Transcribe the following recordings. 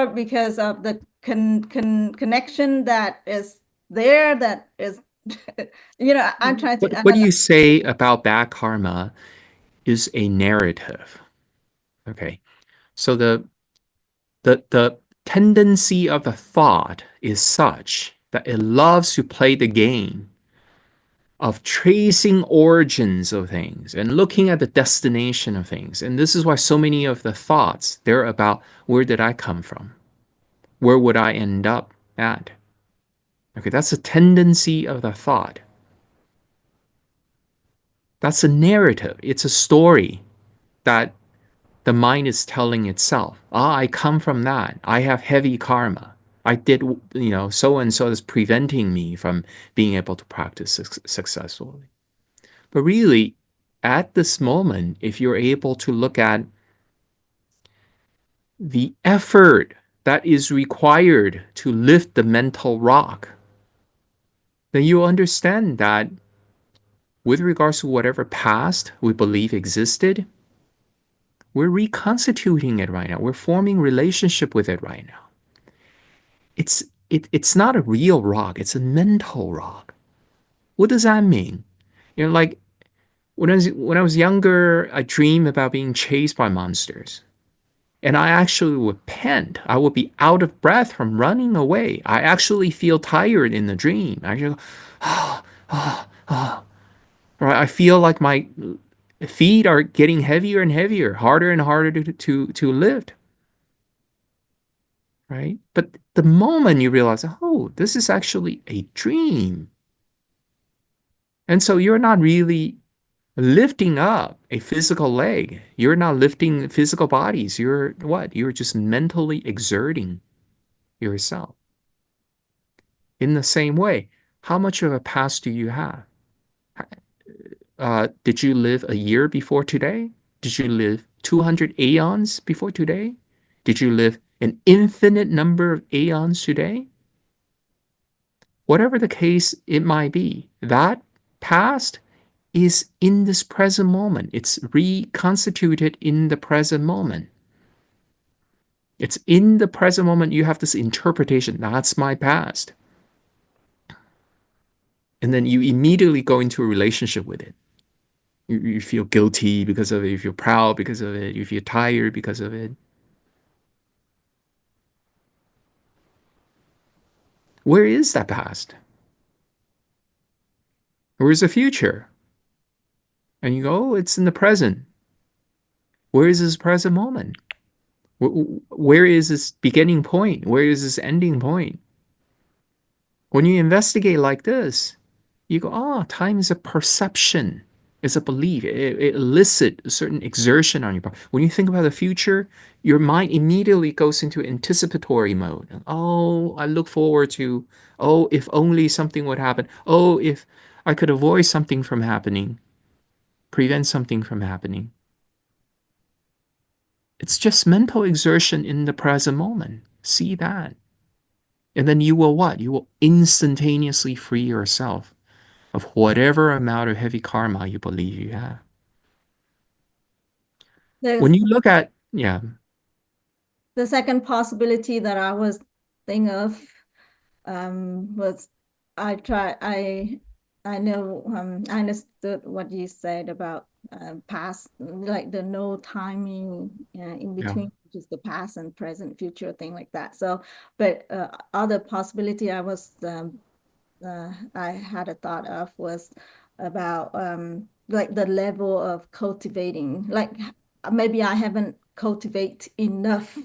or because of the connection that is there, that is, I'm trying to, I What don't know. you say about bad karma is a narrative. Okay. So the tendency of the thought is such that it loves to play the game of tracing origins of things and looking at the destination of things. And this is why so many of the thoughts, they're about where did I come from? Where would I end up at? Okay, that's a tendency of the thought. That's a narrative. It's a story that the mind is telling itself. Ah, I come from that. I have heavy karma. I did, so and so is preventing me from being able to practice successfully. But really, at this moment, if you're able to look at the effort that is required to lift the mental rock, then you understand that with regards to whatever past we believe existed, we're reconstituting it right now. We're forming relationship with it right now. It's not a real rock, it's a mental rock. What does that mean? Like when I was younger, I dreamed about being chased by monsters. And I actually would pant. I would be out of breath from running away. I actually feel tired in the dream. I just go, ah, ah, ah. Right? I feel like my feet are getting heavier and heavier, harder and harder to lift. Right? But the moment you realize, oh, this is actually a dream. And so you're not really lifting up a physical leg. You're not lifting physical bodies. You're what? You're just mentally exerting yourself. In the same way, how much of a past do you have? Did you live a year before today? Did you live 200 aeons before today? Did you live an infinite number of aeons today? Whatever the case it might be, that past is in this present moment. It's reconstituted in the present moment. It's in the present moment you have this interpretation. That's my past. And then you immediately go into a relationship with it. You feel guilty because of it. You feel proud because of it. You feel tired because of it. Where is that past? Where is the future? And you go, oh, it's in the present. Where is this present moment? Where is this beginning point? Where is this ending point? When you investigate like this, you go, oh, time is a perception. It's a belief. It elicits a certain exertion on your part. When you think about the future, your mind immediately goes into anticipatory mode. Oh, I look forward to, oh, if only something would happen. Oh, if I could avoid something from happening, prevent something from happening. It's just mental exertion in the present moment. See that. And then you will what? You will instantaneously free yourself of whatever amount of heavy karma you believe you have. There's When you look at, yeah, the second possibility that I was thinking of, was I try I know, I understood what you said about past, like the no timing in yeah, between, just the past and present, future thing like that. So, but other possibility I had a thought of was about like the level of cultivating, like maybe I haven't cultivate enough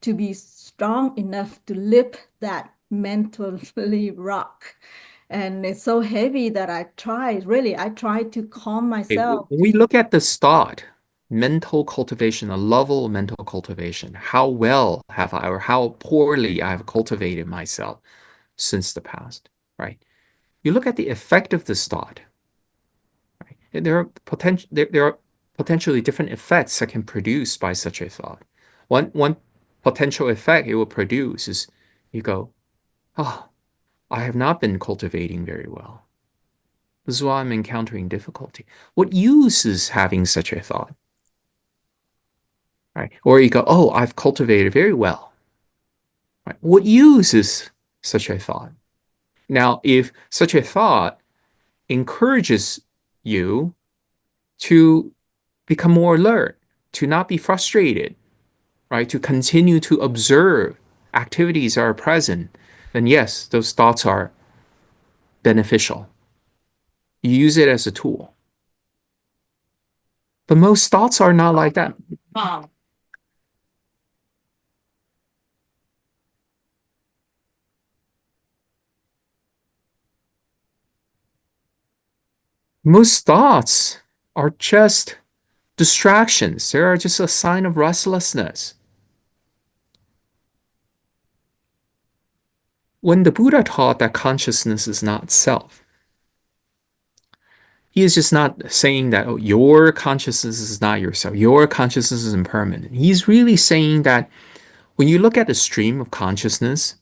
to be strong enough to lift that mentally rock. And it's so heavy that I tried to calm okay, myself when we to, look at the start, mental cultivation, a level of mental cultivation, how well have I, or how poorly I have cultivated myself since the past, right? You look at the effect of this thought, right? And there are potentially different effects that can produce by such a thought. One potential effect it will produce is you go, oh, I have not been cultivating very well. This is why I'm encountering difficulty. What use is having such a thought, right? Or you go, oh, I've cultivated very well. Right? What use is such a thought? Now, if such a thought encourages you to become more alert, to not be frustrated, right? To continue to observe activities that are present, then yes, those thoughts are beneficial. You use it as a tool. But most thoughts are not like that. Most thoughts are just distractions. They are just a sign of restlessness. When the Buddha taught that consciousness is not self, he is just not saying that, oh, your consciousness is not yourself. Your consciousness is impermanent. He's really saying that when you look at the stream of consciousness,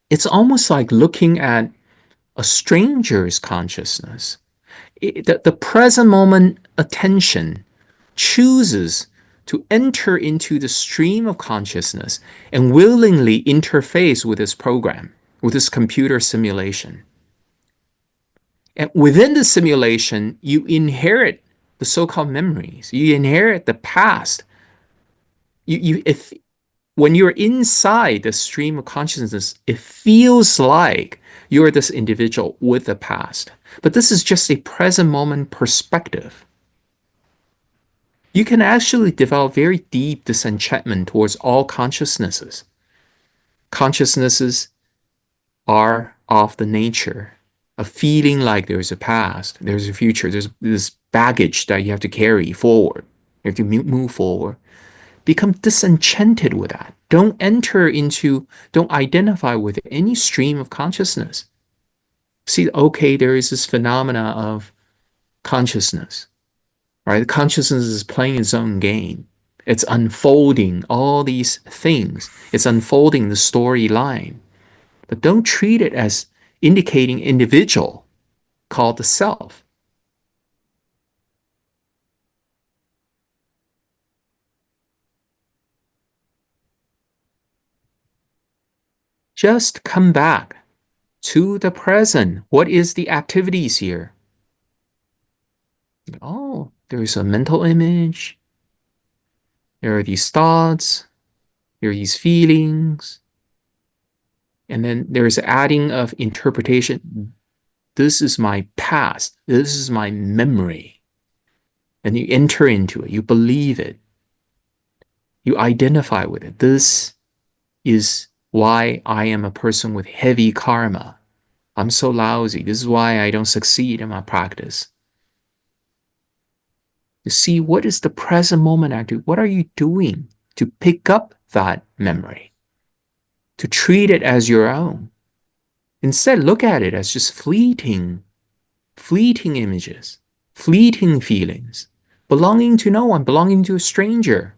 it's almost like looking at a stranger's consciousness. The present moment attention chooses to enter into the stream of consciousness and willingly interface with this program, with this computer simulation. And within the simulation, you inherit the so-called memories. You inherit the past. If when you're inside the stream of consciousness, it feels like you're this individual with the past. But this is just a present moment perspective. You can actually develop very deep disenchantment towards all consciousnesses. Consciousnesses are of the nature of feeling like there's a past, there's a future, there's this baggage that you have to carry forward. You have to move forward. Become disenchanted with that. Don't identify with any stream of consciousness. See, okay, there is this phenomena of consciousness, right? Consciousness is playing its own game. It's unfolding all these things. It's unfolding the storyline. But don't treat it as indicating individual called the self. Just come back to the present. What is the activities here? Oh, there is a mental image. There are these thoughts. There are these feelings. And then there's adding of interpretation. This is my past. This is my memory. And you enter into it. You believe it. You identify with it. This is why I am a person with heavy karma. I'm so lousy. This is why I don't succeed in my practice. You see, what is the present moment activity? What are you doing to pick up that memory? To treat it as your own. Instead, look at it as just fleeting images, fleeting feelings, belonging to no one, belonging to a stranger.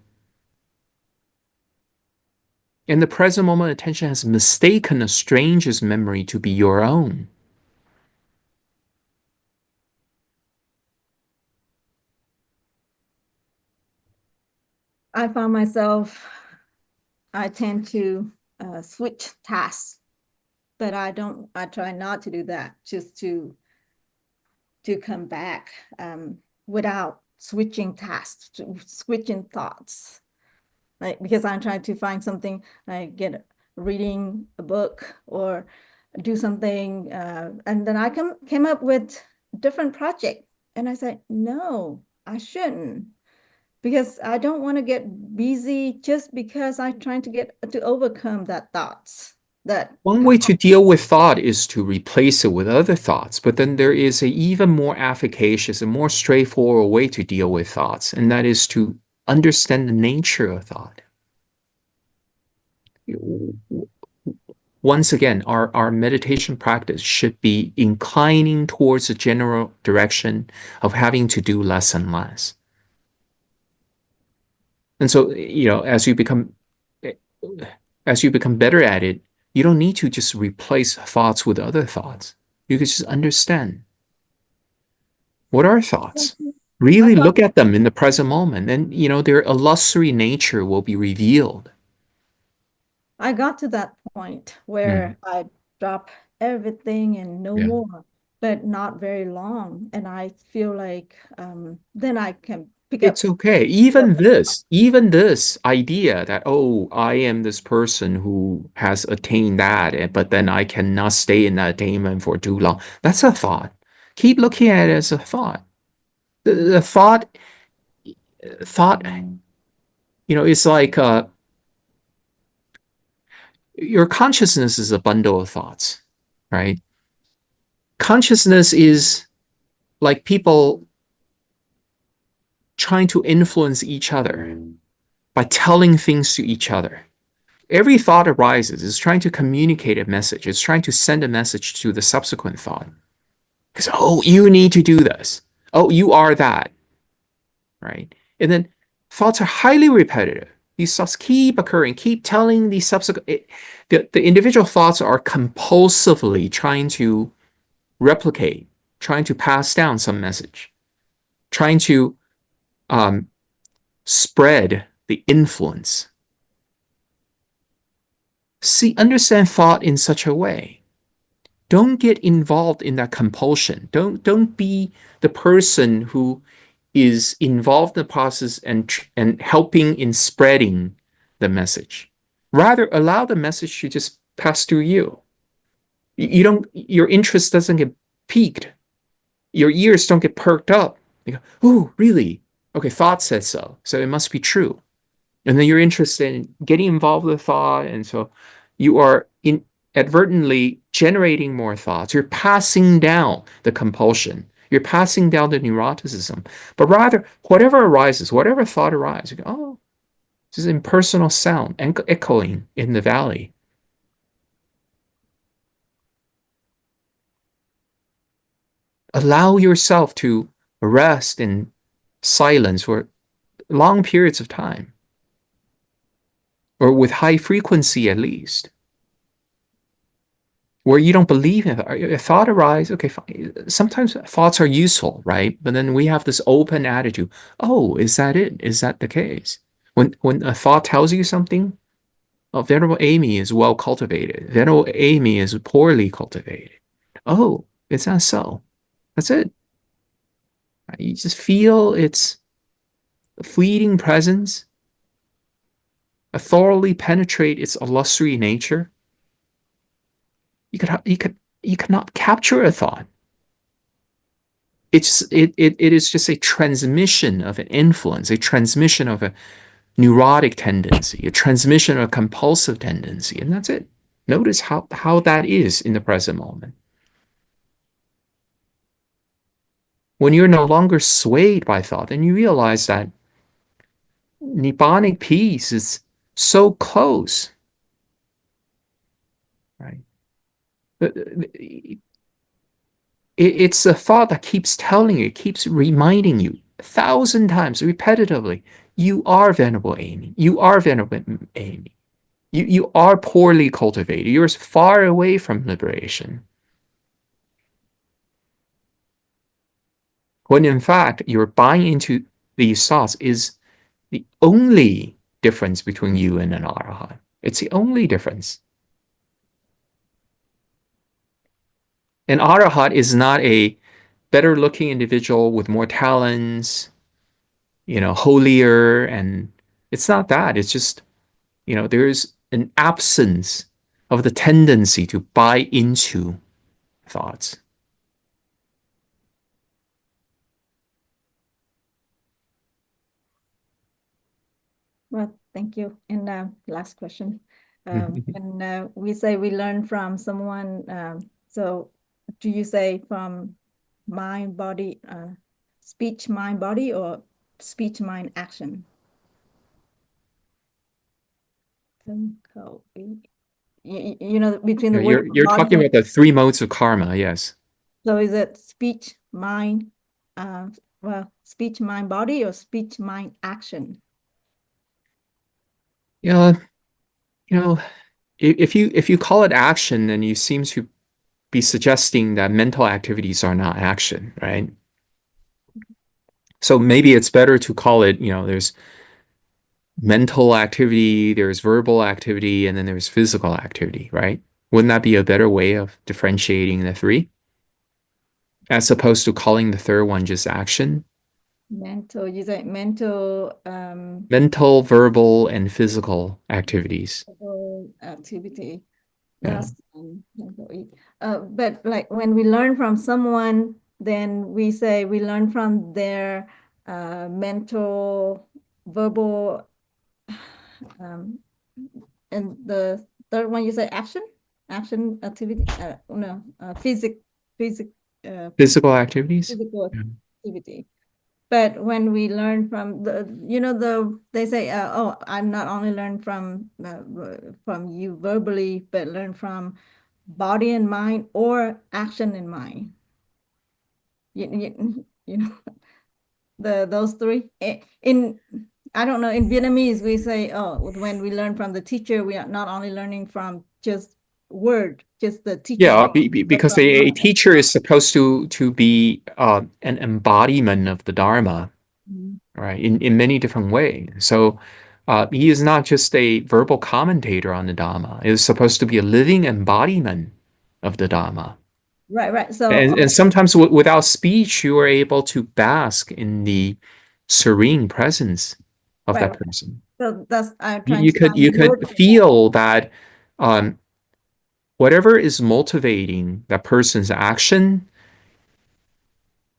And the present moment attention has mistaken a stranger's memory to be your own. I found myself, I tend to switch tasks, but I try not to do that, just to come back without switching tasks, switching thoughts. Like, because I'm trying to find something, I get reading a book or do something, and then I came up with different project, and I said, no, I shouldn't, because I don't want to get busy just because I'm trying to get to overcome that thoughts that One way to deal with thought is to replace it with other thoughts, but then there is an even more efficacious and more straightforward way to deal with thoughts, and that is to understand the nature of thought. Once again, our meditation practice should be inclining towards a general direction of having to do less and less. And so, as you become better at it, you don't need to just replace thoughts with other thoughts. You can just understand what are thoughts. I Really thought look at them in the present moment, and their illusory nature will be revealed. I got to that point Mm, where I drop everything and no yeah. more, but not very long. And I feel like then I can pick up. It's okay. Even this idea that, oh, I am this person who has attained that, but then I cannot stay in that attainment for too long. That's a thought. Keep looking at it as a thought. The thought, it's like your consciousness is a bundle of thoughts, right? Consciousness is like people trying to influence each other by telling things to each other. Every thought arises is trying to communicate a message. It's trying to send a message to the subsequent thought. Because, oh, you need to do this. Oh, you are that, right? And then thoughts are highly repetitive. These thoughts keep occurring, keep telling the subsequent. The individual thoughts are compulsively trying to replicate, trying to pass down some message, trying to um, spread the influence. See, understand thought in such a way. Don't get involved in that compulsion. Don't be the person who is involved in the process and helping in spreading the message. Rather, allow the message to just pass through you. You don't your interest doesn't get piqued. Your ears don't get perked up. You go, oh, really? Okay, thought said so. So it must be true. And then you're interested in getting involved with thought. And so you are inadvertently generating more thoughts. You're passing down the compulsion. You're passing down the neuroticism. But rather, whatever arises, whatever thought arises, you go, oh, this is impersonal sound echoing in the valley. Allow yourself to rest in silence for long periods of time, or with high frequency at least, where you don't believe in a thought arise. Okay, fine. Sometimes thoughts are useful, right? But then we have this open attitude. Oh, is that it? Is that the case? When a thought tells you something, oh, Venerable Amy is well cultivated. Venerable Amy is poorly cultivated. Oh, is that so? That's it. You just feel its fleeting presence, thoroughly penetrate its illusory nature. You cannot capture a thought. It is just a transmission of an influence, a transmission of a neurotic tendency, a transmission of a compulsive tendency, and that's it. Notice how that is in the present moment. When you're no longer swayed by thought, then you realize that Nibbanic peace is so close, right? It's a thought that keeps telling you, keeps reminding you 1,000 times repetitively, you are Venerable Amy. You are Venerable Amy. You are poorly cultivated. You're far away from liberation. When in fact, you're buying into these thoughts is the only difference between you and an arahant. It's the only difference. An arahant is not a better looking individual with more talents, holier. And it's not that. It's just, there's an absence of the tendency to buy into thoughts. Well, thank you. And last question. When we say we learn from someone, so do you say from mind, body, speech, mind, body, or speech, mind, action? Between the word You're body talking and about the three modes of karma, yes. so is it speech, mind, speech, mind, body, or speech, mind, action? Yeah, you know, if you call it action, then you seem to be suggesting that mental activities are not action, right? So maybe it's better to call it, there's mental activity, there's verbal activity, and then there's physical activity, right? Wouldn't that be a better way of differentiating the three, as opposed to calling the third one just action? Mental, you say mental Mental, verbal, and physical activities. activity. Yeah. That's but like when we learn from someone, then we say we learn from their mental, verbal, um, and the third one you say action activity. No, physic, uh, Physical activities? physical Yeah. activity. But when we learn from they say, oh, I'm not only learn from you verbally, but learn from body and mind or action and mind. You know those three. In I don't know, in Vietnamese we say, oh, when we learn from the teacher, we are not only learning from just word, just the Yeah, teaching, but because from a mind as teacher well. is supposed to be an embodiment of the Dharma, Mhm. right? In many different ways. So he is not just a verbal commentator on the Dhamma. He is supposed to be a living embodiment of the Dhamma. Right, right. So, And sometimes without speech, you are able to bask in the serene presence of right, that right. person. So that's I'm You, trying you to could find you the word could for that. feel that um, whatever is motivating that person's action,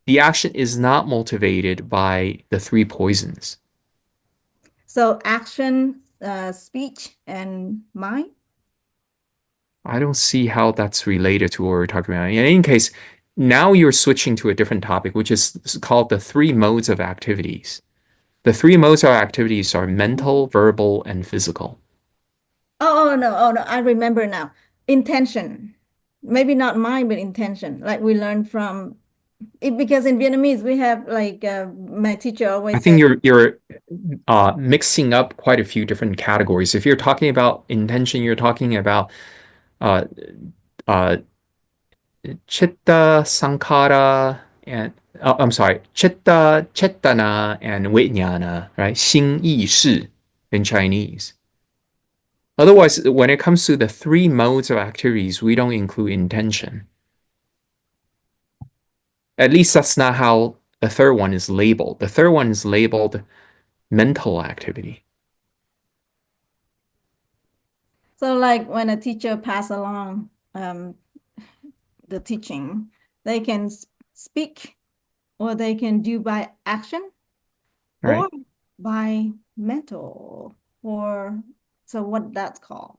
the action is not motivated by the three poisons. So action, speech, and mind. I don't see how that's related to what we're talking about. In any case, now you're switching to a different topic, which is called the three modes of activities. The three modes of activities are mental, verbal, and physical. Oh no, I remember now. Intention. Maybe not mind, but intention. Like we learn from it because in Vietnamese we have like my teacher I always think said, you're mixing up quite a few different categories. If you're talking about intention, you're talking about uh, uh, chitta, sankhara, and I'm sorry, chitta, chetana, and vijnana, right? 心意识 in Chinese. Otherwise, when it comes to the three modes of activities, we don't include intention. At least that's not how the third one is labeled. The third one is labeled mental activity. so like when a teacher pass along the teaching, they can speak or they can do by action Right? or by mental or so what that's called.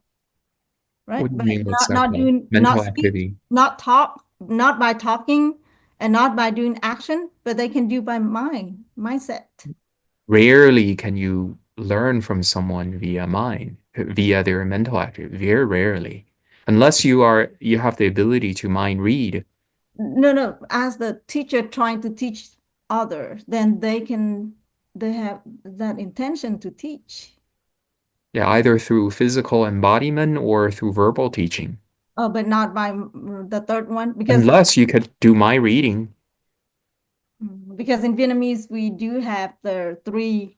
Right? What do you But mean? What's that not called? doing, not Mental speak, activity. not talk, not by talking, and not by doing action, but they can do by mindset. Rarely can you learn from someone via mind, via their mental activity. Very rarely. Unless you have the ability to mind read. No, no, as the teacher trying to teach others, then they have that intention to teach. Yeah, either through physical embodiment or through verbal teaching. Oh, but not by the third one Unless you could do my reading. because in Vietnamese we do have the three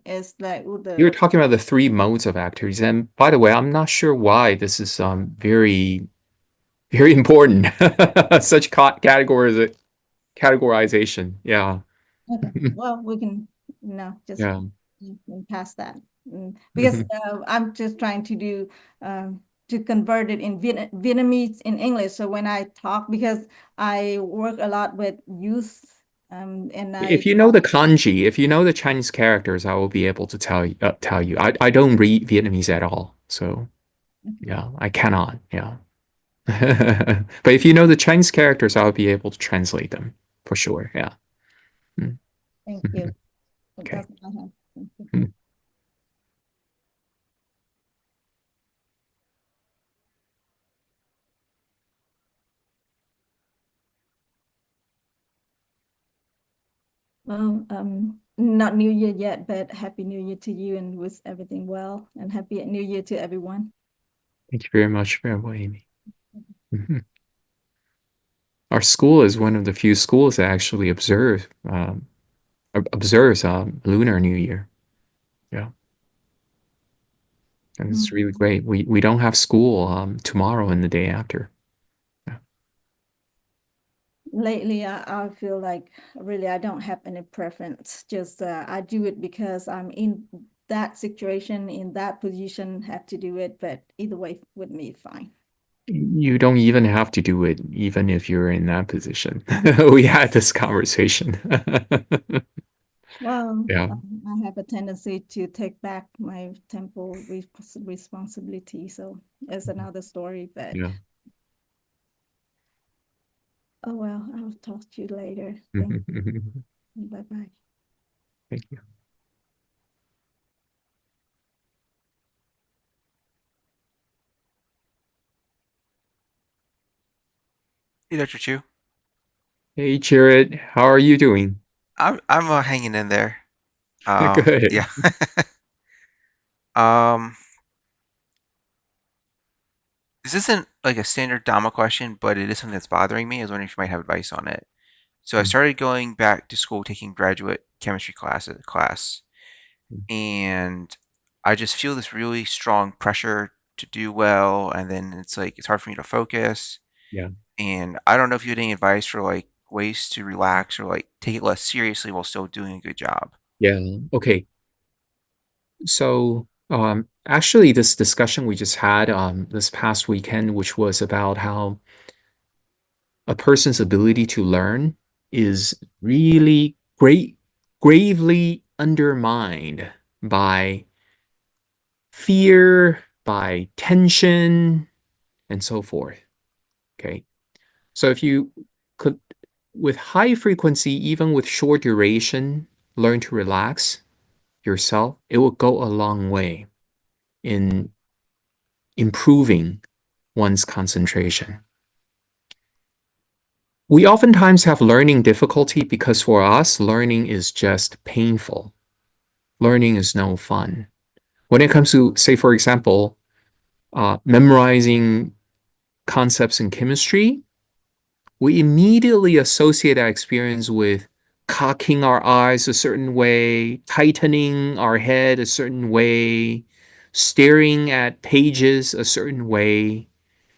is like You're the talking about the three modes of activities. And by the way, I'm not sure why this is very important. Such categorization. Yeah. okay. Well, we can just Yeah. pass that. Because I'm just trying to do to convert it in Vietnamese in English. So when I talk, because I work a lot with youth, and I If you know the kanji, if you know the Chinese characters, I will be able to tell you. I don't read Vietnamese at all, so yeah, I cannot. Yeah, but if you know the Chinese characters, I'll be able to translate them for sure. Yeah. Mm. thank you. Okay. That's what I have. Thank you. Mm. Well, not New Year yet, but Happy New Year to you and wish everything well and Happy New Year to everyone. Thank you very much, Farewell, Amy. Mhm. Our school is one of the few schools that actually observes Lunar New Year. And it's really Mhm. great. We don't have school tomorrow and the day after. Yeah. Lately, I feel like really I don't have any preference. Just I do it because I'm in that situation, in that position, have to do it. But either way, with me, fine. You don't even have to do it, even if you're in that position. We had this conversation. Well, Yeah. I have a tendency to take back my temple responsibility. So it's another story. But Yeah. oh well, I'll talk to you later. Thank Thank you. Bye bye. you. Hey, Dr. Chu. Hey, Jared, how are you doing? I'm hanging in there. Yeah. Good. Um, this isn't like a standard Dhamma question, but it is something that's bothering me. I was wondering if you might have advice on it. So I started going back to school taking graduate chemistry class, and I just feel this really strong pressure to do well, and then it's like it's hard for me to focus. Yeah. And I don't know if you had any advice for like ways to relax or like take it less seriously while still doing a good job. Yeah. Okay. So, actually, this discussion we just had this past weekend, which was about how a person's ability to learn is really gravely undermined by fear, by tension, and so forth. Okay. So if you could, with high frequency, even with short duration, learn to relax yourself, it will go a long way in improving one's concentration. We oftentimes have learning difficulty because for us, learning is just painful. Learning is no fun. When it comes to, say, for example, memorizing concepts in chemistry, we immediately associate that experience with cocking our eyes a certain way, tightening our head a certain way, staring at pages a certain way.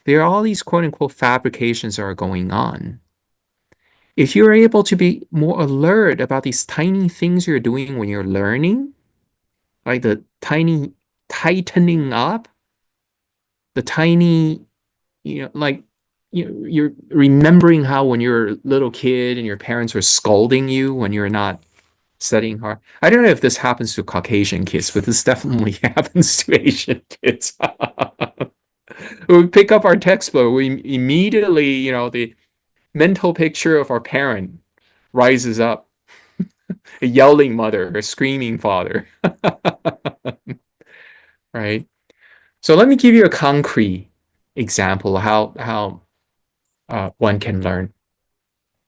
There are all these quote unquote fabrications that are going on. If you're able to be more alert about these tiny things you're doing when you're learning, like the tiny tightening up, the tiny, like you're remembering how when you're a little kid and your parents were scolding you when you're not studying hard. I don't know if this happens to Caucasian kids, but this definitely happens to Asian kids. We pick up our textbook, we immediately, the mental picture of our parent rises up, a yelling mother, a screaming father, right? So let me give you a concrete example of how one can learn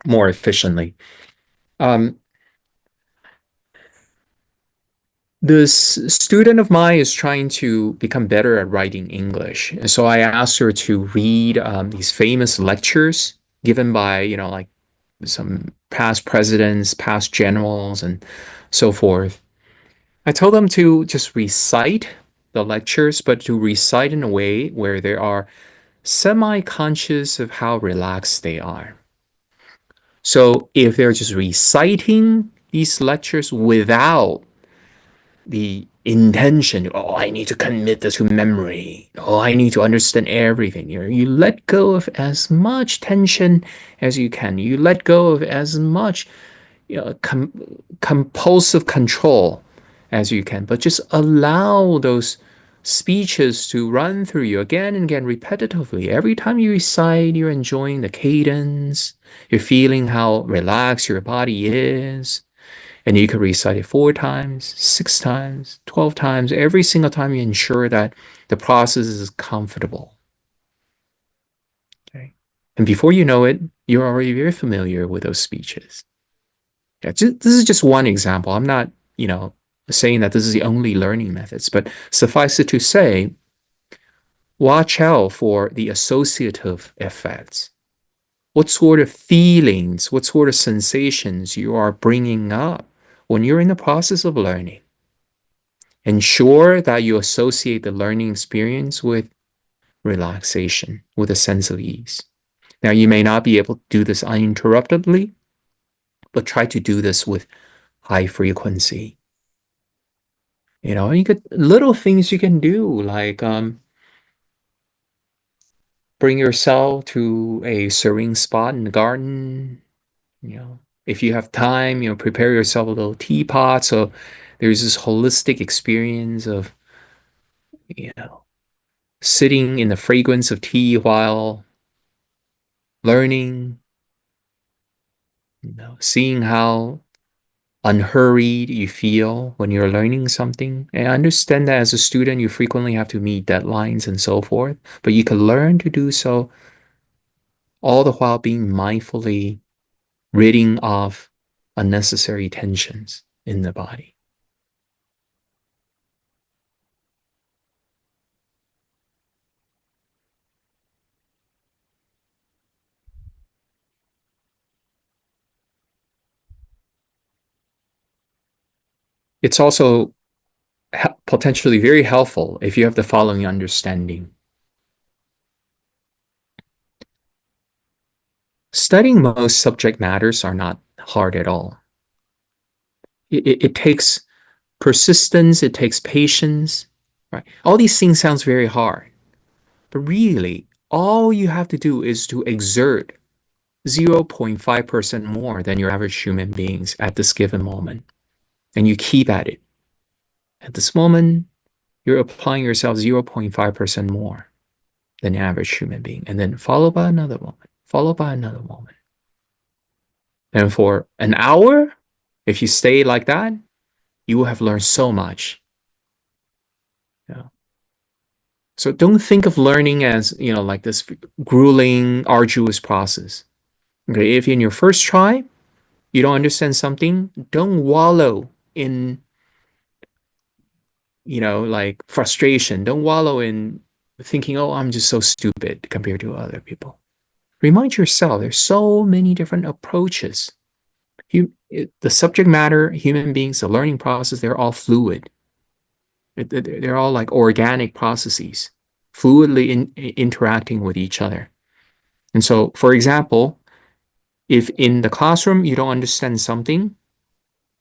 more efficiently. Um, this student of mine is trying to become better at writing English. And so I asked her to read these famous lectures given by, like some past presidents, past generals, and so forth. I told them to just recite the lectures, but to recite in a way where they are semi-conscious of how relaxed they are. So if they're just reciting these lectures without the intention, oh, I need to commit this to memory. Oh, I need to understand everything. You let go of as much tension as you can. You let go of as much compulsive control as you can, but just allow those speeches to run through you again and again repetitively. Every time you recite, you're enjoying the cadence, you're feeling how relaxed your body is. And you can recite it 4 times, 6 times, 12 times. Every single time you ensure that the process is comfortable. Okay. And before you know it, you're already very familiar with those speeches. Yeah, this is just one example. I'm not, saying that this is the only learning methods, but suffice it to say, watch out for the associative effects. What sort of feelings, what sort of sensations you are bringing up when you're in the process of learning. Ensure that you associate the learning experience with relaxation, with a sense of ease. Now, you may not be able to do this uninterruptedly, but try to do this with high frequency. You could little things you can do, like bring yourself to a serene spot in the garden. If you have time, prepare yourself a little teapot. So there's this holistic experience of, you know, sitting in the fragrance of tea while learning, seeing how unhurried you feel when you're learning something. And I understand that as a student, you frequently have to meet deadlines and so forth, but you can learn to do so all the while being mindfully ridding off unnecessary tensions in the body. It's also potentially very helpful if you have the following understanding. Studying most subject matters are not hard at all. It takes persistence, it takes patience, right? All these things sounds very hard, but really, all you have to do is to exert 0.5% more than your average human beings at this given moment. And you keep at it. At this moment, you're applying yourself 0.5% more than the average human being, and then followed by another moment, followed by another moment. And for an hour, if you stay like that, you will have learned so much. Yeah. So don't think of learning as, like this grueling, arduous process. Okay, if in your first try, you don't understand something, don't wallow in, like frustration. Don't wallow in thinking, oh, I'm just so stupid compared to other people. Remind yourself, there's so many different approaches. The subject matter, human beings, the learning process, they're all fluid. They're all like organic processes, fluidly interacting with each other. And so, for example, if in the classroom you don't understand something,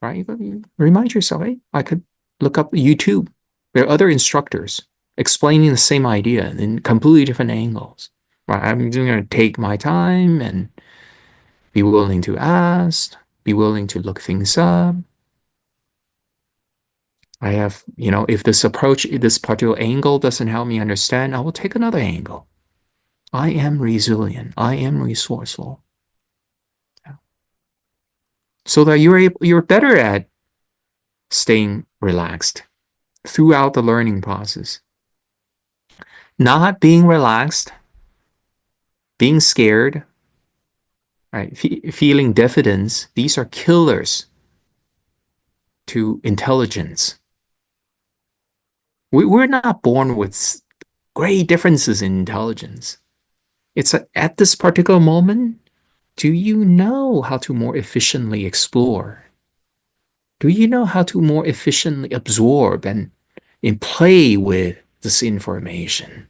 right, you remind yourself, hey, I could look up YouTube. There are other instructors explaining the same idea in completely different angles. Right? I'm going to take my time and be willing to ask, be willing to look things up. I have, if this approach, this particular angle doesn't help me understand, I will take another angle. I am resilient. I am resourceful. So that you're better at staying relaxed throughout the learning process. Not being relaxed, being scared, right? Feeling diffidence, these are killers to intelligence. We're not born with great differences in intelligence. It's at this particular moment, do you know how to more efficiently explore? Do you know how to more efficiently absorb and play with this information?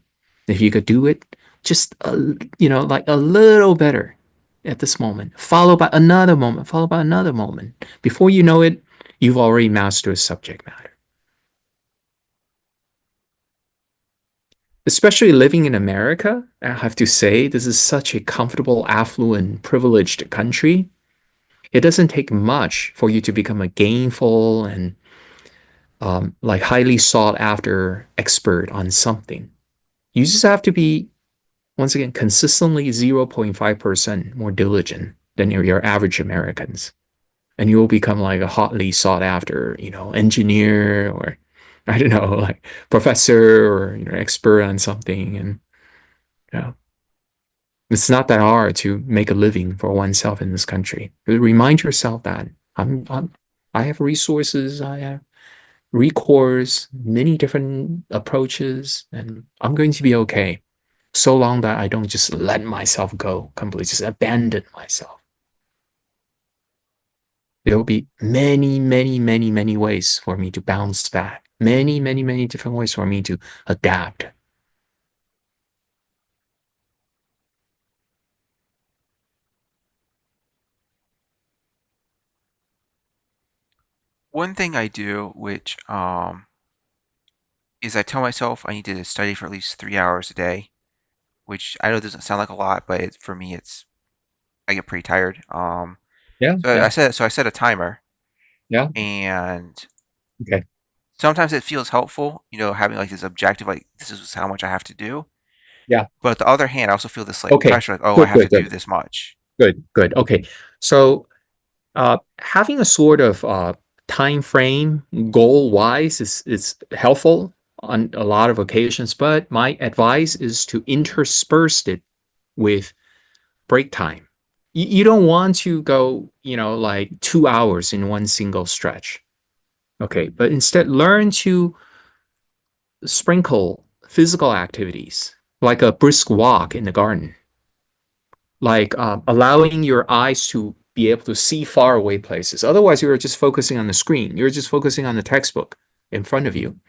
If you could do it just, like a little better at this moment, followed by another moment, followed by another moment. Before you know it, you've already mastered subject matter. Especially living in America, I have to say, this is such a comfortable, affluent, privileged country. It doesn't take much for you to become a gainful and like highly sought after expert on something. You just have to be, once again, consistently 0.5% more diligent than your average Americans. And you will become like a hotly sought after, engineer or I don't know, like professor or expert on something. And you know, it's not that hard to make a living for oneself in this country. Remind yourself that I have resources, I have recourse, many different approaches, and I'm going to be okay. So long that I don't just let myself go completely, just abandon myself. There will be many, many, many, many ways for me to bounce back Many, many, many different ways for me to adapt. One thing I do, which is I tell myself I need to study for at least 3 hours a day, which I know doesn't sound like a lot, but for me, it's I get pretty tired. Yeah, So yeah, I set a timer, yeah. and Okay. sometimes it feels helpful, having like this objective, like this is how much I have to do. Yeah. But on the other hand, I also feel this like Okay. pressure, like, oh, I Good, have to good, do good, this much. good, good. Okay. So having a sort of time frame goal wise is helpful on a lot of occasions, but my advice is to intersperse it with break time. You don't want to go, like 2 hours in one single stretch. Okay, but instead learn to sprinkle physical activities like a brisk walk in the garden, like allowing your eyes to be able to see far away places. Otherwise, you're just focusing on the screen. You're just focusing on the textbook in front of you,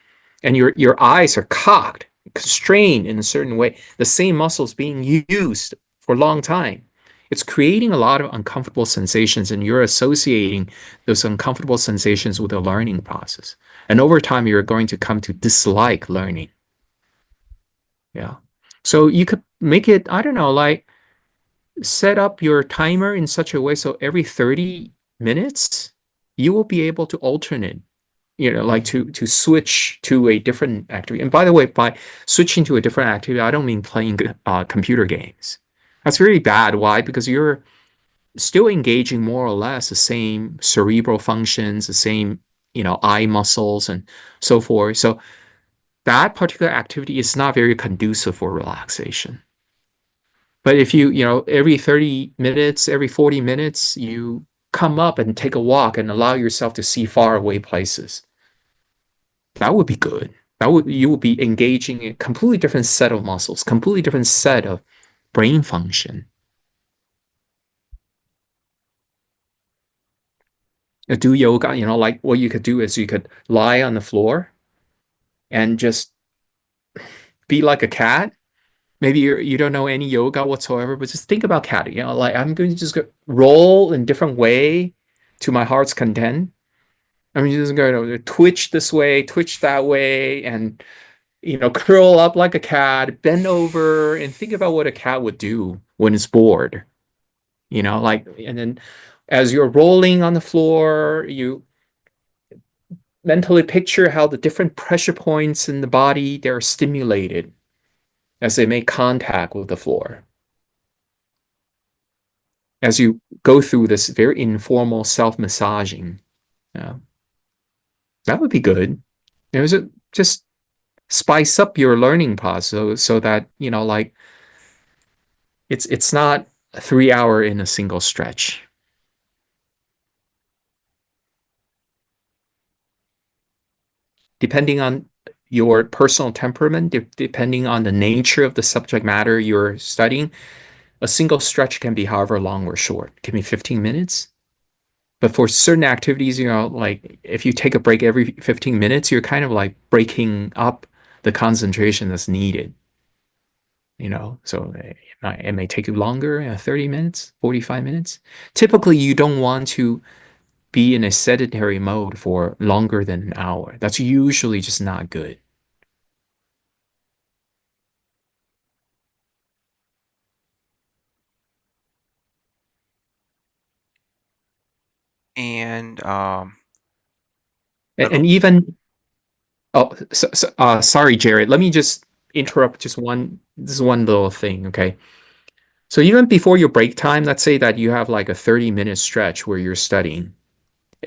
and your eyes are cocked, constrained in a certain way. The same muscles being used for a long time. It's creating a lot of uncomfortable sensations, and you're associating those uncomfortable sensations with the learning process. And over time, you're going to come to dislike learning. Yeah. So you could make it, I don't know, like set up your timer in such a way so every 30 minutes you will be able to alternate, like to switch to a different activity. And by the way, by switching to a different activity, I don't mean playing computer games. That's very bad. Why? Because you're still engaging more or less the same cerebral functions, the same, eye muscles and so forth. So that particular activity is not very conducive for relaxation. But if every 30 minutes, every 40 minutes, you come up and take a walk and allow yourself to see far away places, that would be good. You would be engaging a completely different set of muscles, completely different set of brain function. Do yoga, like what you could do is you could lie on the floor and just be like a cat. Maybe you don't know any yoga whatsoever, but just think about cat. Like I'm going to just roll in different way to my heart's content. I mean, just going to twitch this way, twitch that way, and curl up like a cat, bend over, and think about what a cat would do when it's bored. Like, and then as you're rolling on the floor, you mentally picture how the different pressure points in the body they're stimulated as they make contact with the floor. As you go through this very informal self-massaging, uh, that would be good. Just spice up your learning process so that like it's not a 3 hour in a single stretch. Depending on your personal temperament, depending on the nature of the subject matter you're studying, a single stretch can be however long or short. It can be 15 minutes. But for certain activities, like if you take a break every 15 minutes, you're kind of like breaking up the concentration that's needed. So it may take you longer, 30 minutes, 45 minutes. Typically, you don't want to be in a sedentary mode for longer than an hour. That's usually just not good. And And, another, and even, oh, sorry, Jared, let me just interrupt this is one little thing, okay? So even before your break time, let's say that you have like a 30-minute stretch where you're studying.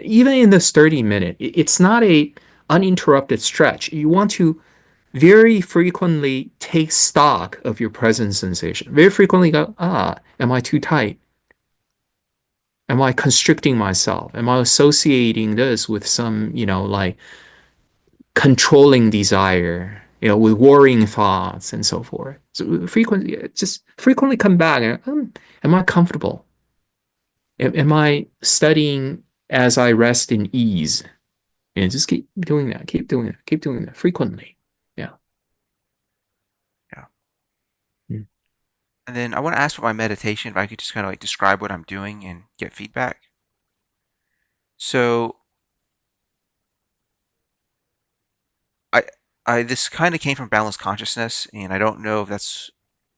Even in this 30-minute, it's not a uninterrupted stretch. You want to very frequently take stock of your present sensation. Very frequently go, am I too tight? Am I constricting myself? Am I associating this with some, like controlling desire, with worrying thoughts and so forth? So just frequently come back and, am I comfortable? Am I studying as I rest in ease? And just keep doing that, keep doing that, keep doing that frequently. Yeah. Yeah. Mm. And then I want to ask for my meditation if I could just kind of like describe what I'm doing and get feedback. So I I this kind of came from balanced consciousness, and I don't know if that's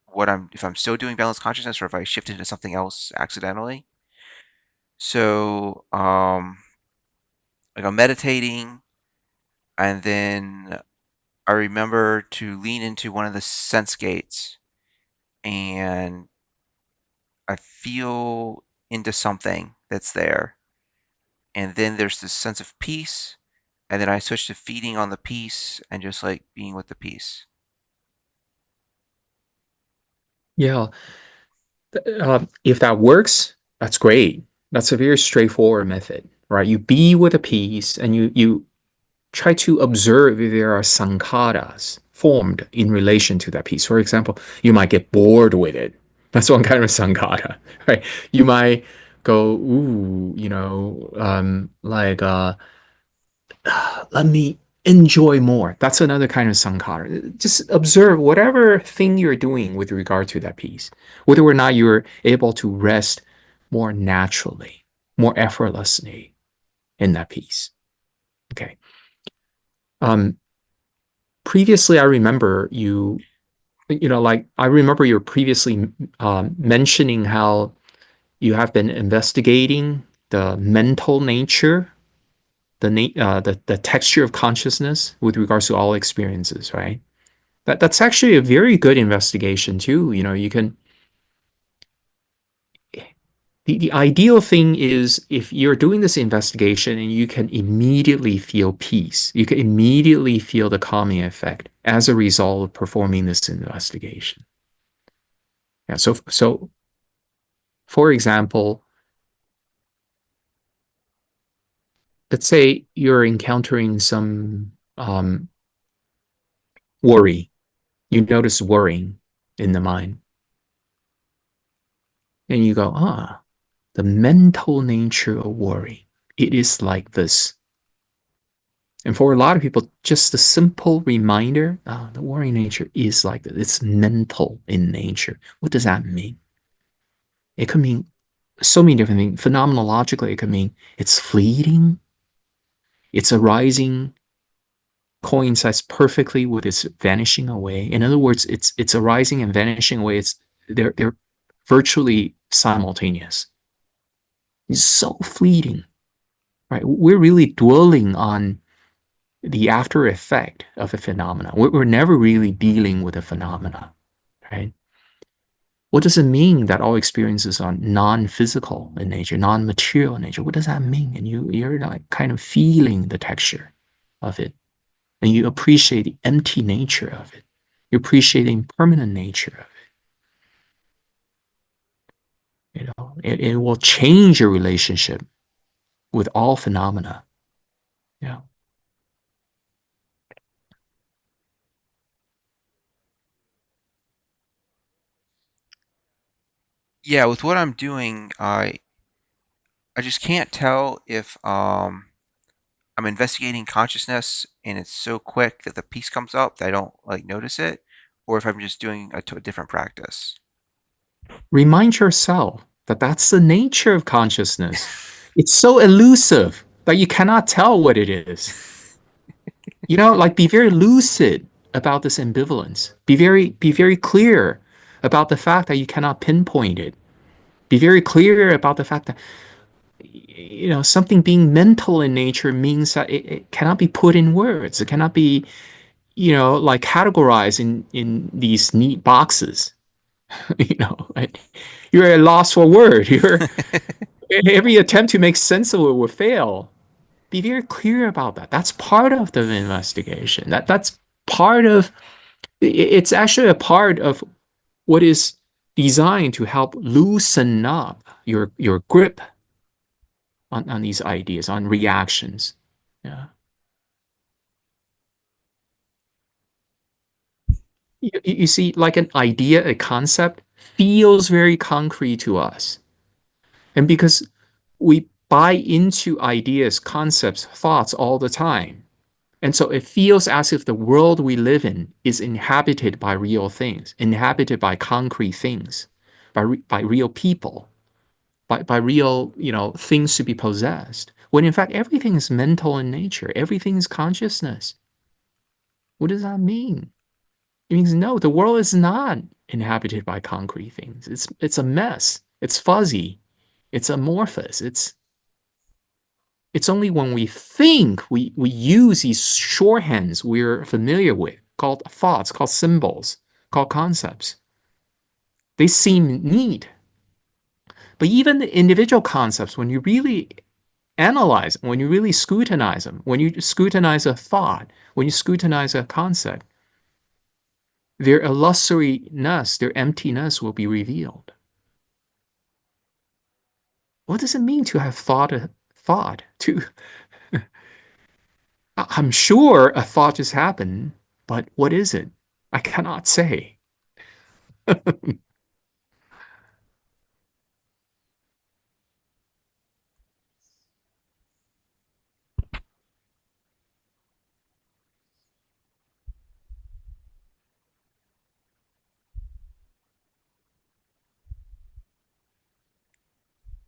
what I'm if I'm still doing balanced consciousness or if I shifted into something else accidentally. So like I'm meditating, and then I remember to lean into one of the sense gates, and I feel into something that's there, and then there's this sense of peace, and then I switch to feeding on the peace and just like being with the peace. Yeah. If that works, that's great. That's a very straightforward method, right? You be with a piece and you try to observe if there are sankharas formed in relation to that piece. For example, you might get bored with it. That's one kind of sankhara, right? You might go, ooh, let me enjoy more. That's another kind of sankhara. Just observe whatever thing you're doing with regard to that piece, whether or not you're able to rest more naturally, more effortlessly in that piece. Okay. Um, Previously, I remember like I remember you previously mentioning how you have been investigating the mental nature, the texture of consciousness with regards to all experiences, right? That's actually a very good investigation too. You can the ideal thing is if you're doing this investigation and you can immediately feel peace, you can immediately feel the calming effect as a result of performing this investigation. Yeah, so for example, let's say you're encountering some worry. You notice worrying in the mind, and you go, the mental nature of worry. It is like this. And for a lot of people, just a simple reminder, the worry nature is like this. It's mental in nature. What does that mean? It could mean so many different things. Phenomenologically, it could mean it's fleeting, it's arising, coincides perfectly with its vanishing away. In other words, it's arising and vanishing away. They're virtually simultaneous. It's so fleeting, right? We're really dwelling on the after effect of a phenomena. We're never really dealing with a phenomena, right? What does it mean that all experiences are non-physical in nature, non-material in nature? What does that mean? And you're like kind of feeling the texture of it, and you appreciate the empty nature of it. You appreciate the impermanent nature of it. It will change your relationship with all phenomena. Yeah. Yeah, with what I'm doing, I just can't tell if I'm investigating consciousness and it's so quick that the piece comes up that I don't like notice it, or if I'm just doing a different practice. Remind yourself that that's the nature of consciousness. It's so elusive that you cannot tell what it is. Like be very lucid about this ambivalence. Be very clear about the fact that you cannot pinpoint it. Be very clear about the fact that something being mental in nature means that it cannot be put in words. It cannot be, like categorized in these neat boxes. Right? You're at a loss for word. Every attempt to make sense of it will fail. Be very clear about that. That's part of the investigation. That's part of it's actually a part of what is designed to help loosen up your grip on these ideas, on reactions. Yeah. You see, like an idea, a concept feels very concrete to us. And because we buy into ideas, concepts, thoughts all the time. And so it feels as if the world we live in is inhabited by real things, inhabited by concrete things, by real people, by real, things to be possessed. When in fact, everything is mental in nature, everything is consciousness. What does that mean? It means no, the world is not inhabited by concrete things. It's a mess. It's fuzzy. It's amorphous. It's only when we think we use these shorthands we're familiar with, called thoughts, called symbols, called concepts. They seem neat. But even the individual concepts, when you really analyze them, when you really scrutinize them, when you scrutinize a thought, when you scrutinize a concept, their illusoriness, their emptiness will be revealed. What does it mean to have thought a thought? I'm sure a thought just happened, but what is it? I cannot say.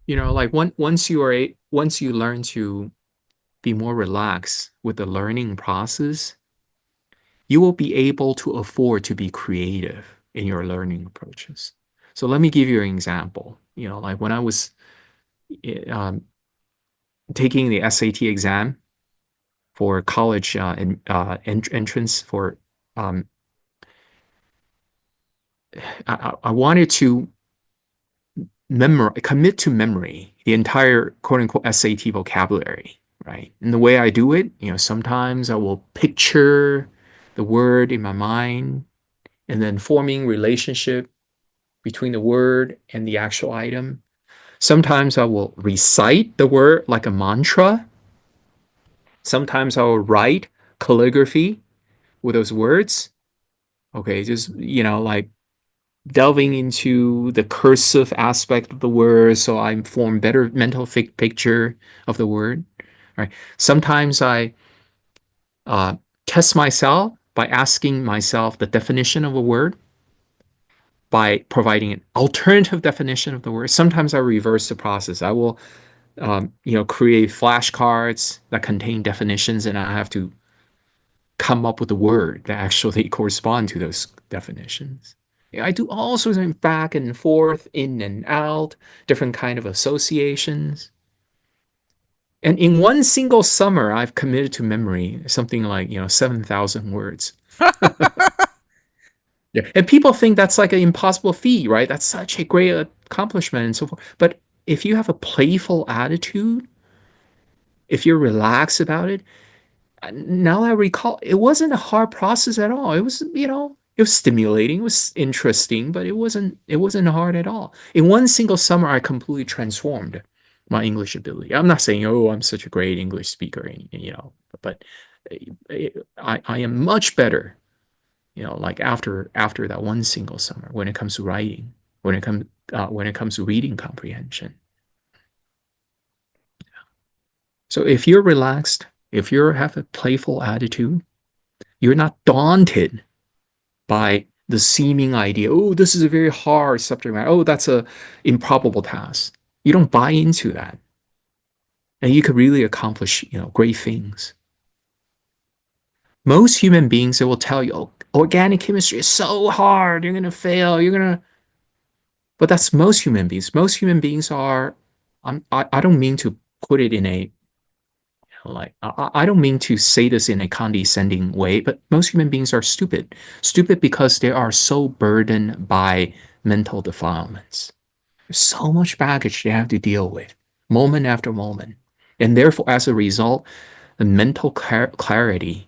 Like once you learn to be more relaxed with the learning process, you will be able to afford to be creative in your learning approaches. So let me give you an example. Like when I was um, taking the SAT exam for college entrance for um, I wanted to commit to memory the entire quote unquote SAT vocabulary, right? And the way I do it, sometimes I will picture the word in my mind and then forming relationship between the word and the actual item. Sometimes I will recite the word like a mantra. Sometimes I will write calligraphy with those words. Okay, just, like delving into the cursive aspect of the word so I form better mental picture of the word. Right. Sometimes I uh, test myself by asking myself the definition of a word, by providing an alternative definition of the word. Sometimes I reverse the process. I will, create flashcards that contain definitions, and I have to come up with a word that actually correspond to those definitions. I do all sorts of back and forth, in and out, different kind of associations. And in one single summer, I've committed to memory something like, 7,000 words. Yeah. And people think that's like an impossible feat, right? That's such a great accomplishment and so forth. But if you have a playful attitude, if you're relaxed about it, now I recall, it wasn't a hard process at all. It was, it was stimulating, it was interesting, but it wasn't hard at all. In one single summer, I completely transformed my English ability. I'm not saying, oh, I'm such a great English speaker, but I am much better, like after that one single summer when it comes to writing, when it comes to reading comprehension. So if you're relaxed, if you have a playful attitude, you're not daunted by the seeming idea, oh, this is a very hard subject matter. Oh, that's a improbable task. You don't buy into that. And you could really accomplish, great things. Most human beings, they will tell you, oh, organic chemistry is so hard. You're going to fail. But that's most human beings. Most human beings are, I don't mean to put it in a, like, I don't mean to say this in a condescending way, but most human beings are stupid. Stupid because they are so burdened by mental defilements. There's so much baggage they have to deal with, moment after moment. And therefore, as a result, the mental clarity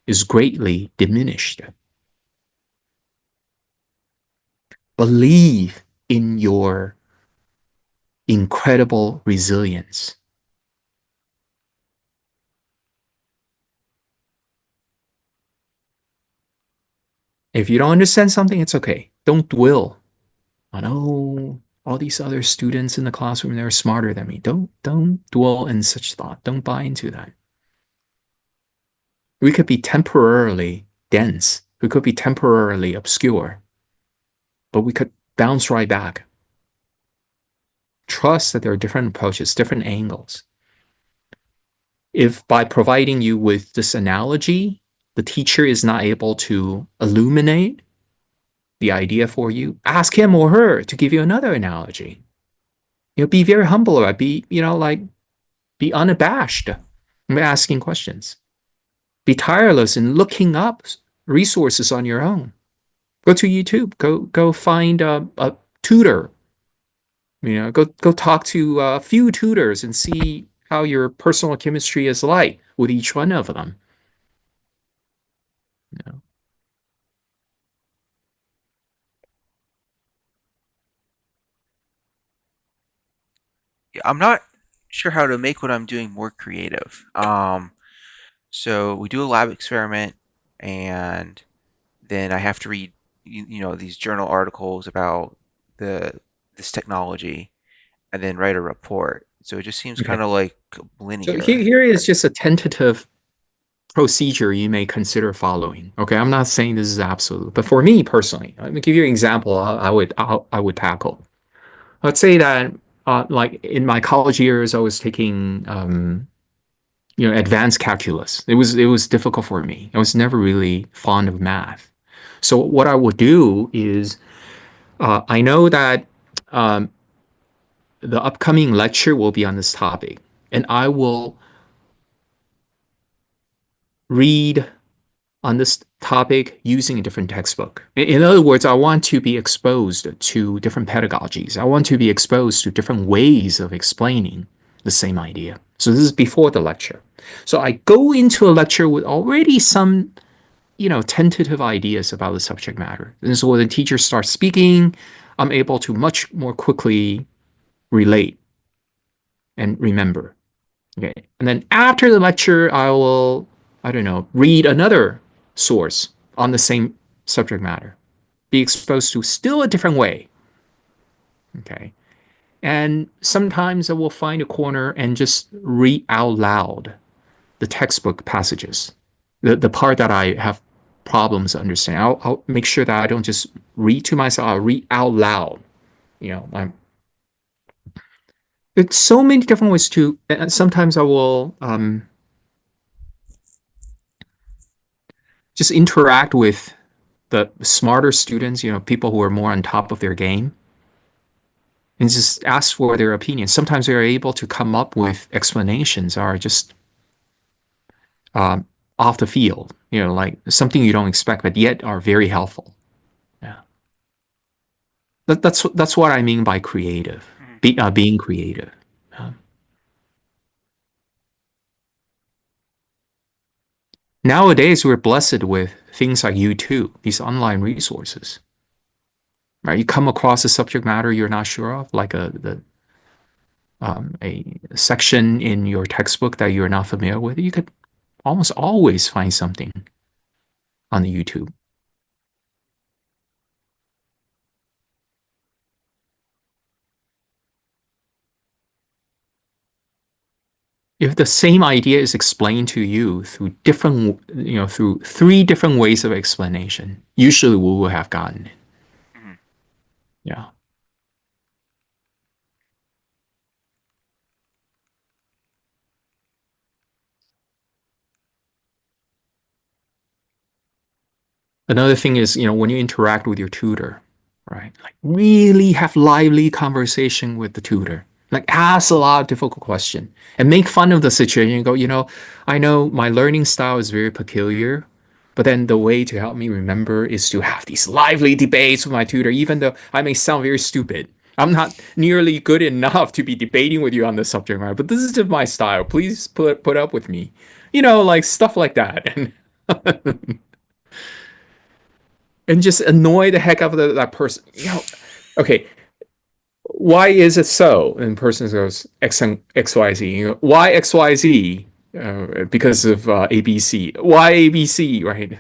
is greatly diminished. Believe in your incredible resilience. If you don't understand something, it's okay. Don't dwell on, oh, all these other students in the classroom, they're smarter than me. Don't dwell in such thought. Don't buy into that. We could be temporarily dense. We could be temporarily obscure, but we could bounce right back. Trust that there are different approaches, different angles. If by providing you with this analogy, the teacher is not able to illuminate the idea for you, ask him or her to give you another analogy. Be very humble about it. Be unabashed in asking questions. Be tireless in looking up resources on your own. Go to YouTube. Go find a tutor. Go talk to a few tutors and see how your personal chemistry is like with each one of them. You know? Yeah, I'm not sure how to make what I'm doing more creative. So we do a lab experiment, and then I have to read, these journal articles about the this technology, and then write a report. So it just seems Okay. kind of like So linear. here is just a tentative procedure you may consider following. Okay, I'm not saying this is absolute, but for me personally, let me give you an example. I would tackle. Let's say that like in my college years, I was taking advanced calculus. It was difficult for me. I was never really fond of math. So what I would do is I know that um, the upcoming lecture will be on this topic, and I will read on this topic using a different textbook. In other words, I want to be exposed to different pedagogies. I want to be exposed to different ways of explaining the same idea. So this is before the lecture. So I go into a lecture with already some, tentative ideas about the subject matter. And so when the teacher starts speaking, I'm able to much more quickly relate and remember. Okay. And then after the lecture, I will, I don't know, read another source on the same subject matter, be exposed to still a different way. Okay. And sometimes I will find a corner and just read out loud the textbook passages, the part that I have problems understanding. I'll make sure that I don't just read to myself, I'll read out loud. It's so many different ways to, and sometimes I will just interact with the smarter students, people who are more on top of their game, and just ask for their opinions. Sometimes they're able to come up with explanations that are just um, off the field, like something you don't expect, but yet are very helpful. Yeah, that's what I mean by creative, Mhm. being creative. Um, Nowadays, we're blessed with things like YouTube, these online resources. Right? You come across a subject matter you're not sure of, like a section in your textbook that you're not familiar with, you could almost always find something on the YouTube. If the same idea is explained to you through through three different ways of explanation, usually we will have gotten it. Mhm. Yeah. Another thing is, when you interact with your tutor, right? Like really have lively conversation with the tutor. Like ask a lot of difficult question and make fun of the situation and go, I know my learning style is very peculiar, but then the way to help me remember is to have these lively debates with my tutor, even though I may sound very stupid. I'm not nearly good enough to be debating with you on the subject matter, but this is just my style. Please put up with me. Like stuff like that. And just annoy the heck out of that person. Okay, why is it so? And the person goes XYZ. Why XYZ? Because of ABC. Why ABC? Right?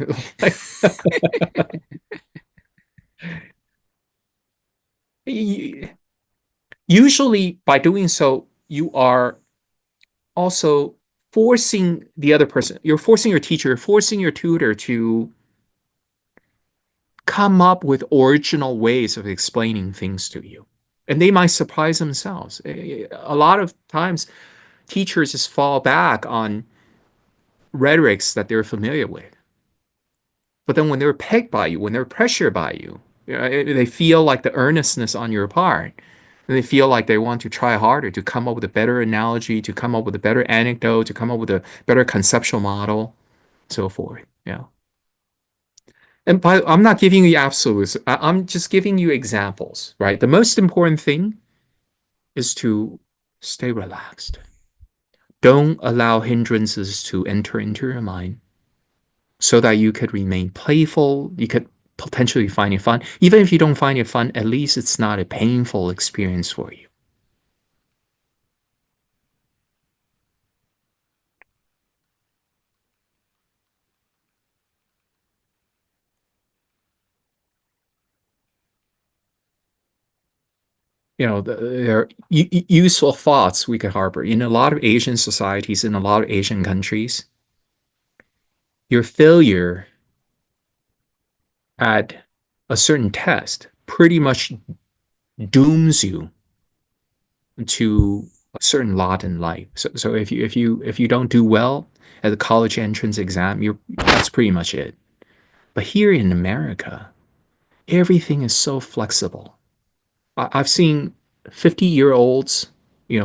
Usually, by doing so, you are also forcing the other person, you're forcing your teacher, you're forcing your tutor to come up with original ways of explaining things to you. And they might surprise themselves. A lot of times, teachers just fall back on rhetorics that they're familiar with. But then when they're pegged by you, when they're pressured by you, they feel like the earnestness on your part. And they feel like they want to try harder to come up with a better analogy, to come up with a better anecdote, to come up with a better conceptual model, so forth. Yeah. And I'm not giving you absolutes. I'm just giving you examples, right? The most important thing is to stay relaxed. Don't allow hindrances to enter into your mind so that you could remain playful. You could potentially find it fun. Even if you don't find it fun, at least it's not a painful experience for you. There are useful thoughts we could harbor. In a lot of Asian societies, in a lot of Asian countries, your failure at a certain test pretty much dooms you to a certain lot in life. So if you don't do well at the college entrance exam, you're that's pretty much it. But here in America, everything is so flexible. I've seen 50-year-olds,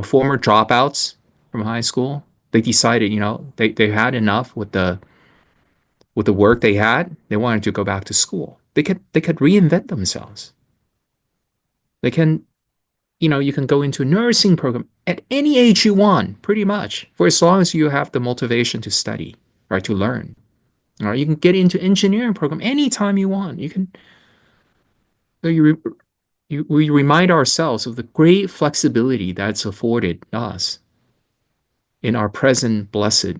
former dropouts from high school. They decided, they had enough with the work they had. They wanted to go back to school. They could reinvent themselves. They can, you can go into a nursing program at any age you want, pretty much, for as long as you have the motivation to study, right, to learn. Or you can get into engineering program anytime you want. You can, so we remind ourselves of the great flexibility that's afforded us in our present blessed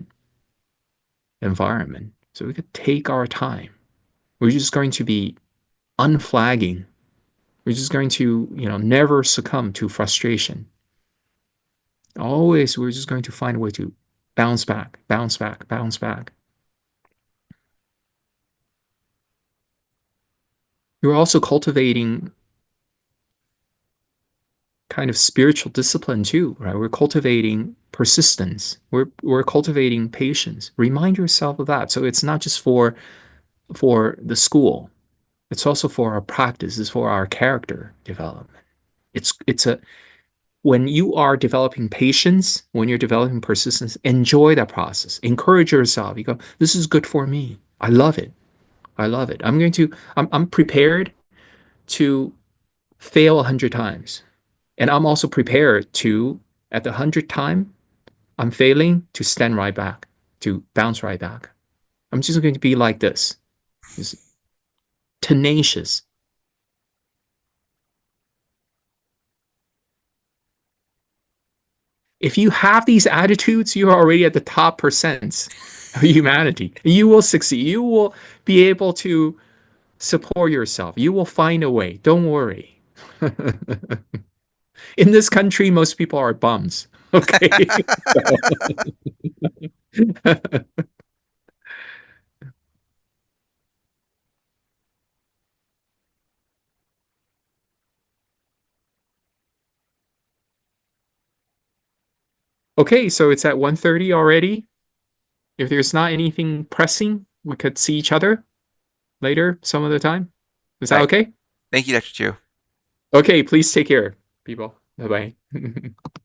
environment. So we could take our time. We're just going to be unflagging. We're just going to, never succumb to frustration. Always, we're just going to find a way to bounce back, bounce back, bounce back. We're also cultivating kind of spiritual discipline too, right? We're cultivating persistence. We're cultivating patience. Remind yourself of that. So it's not just for the school. It's also for our practice. It's for our character development. It's a when you are developing patience, when you're developing persistence, enjoy that process. Encourage yourself. You go, this is good for me. I love it. I love it. I'm prepared to fail 100 times. And I'm also prepared to, at the 100th time I'm failing, to stand right back, to bounce right back. I'm just going to be like this, just tenacious. If you have these attitudes, you're already at the top percents of humanity. You will succeed. You will be able to support yourself. You will find a way. Don't worry. In this country, most people are bums. Okay. Okay, so it's at 1:30 already. If there's not anything pressing, we could see each other later some other time. Is All that right. okay? Thank you, Dr. Chu. Okay, please take care, people. Bye bye.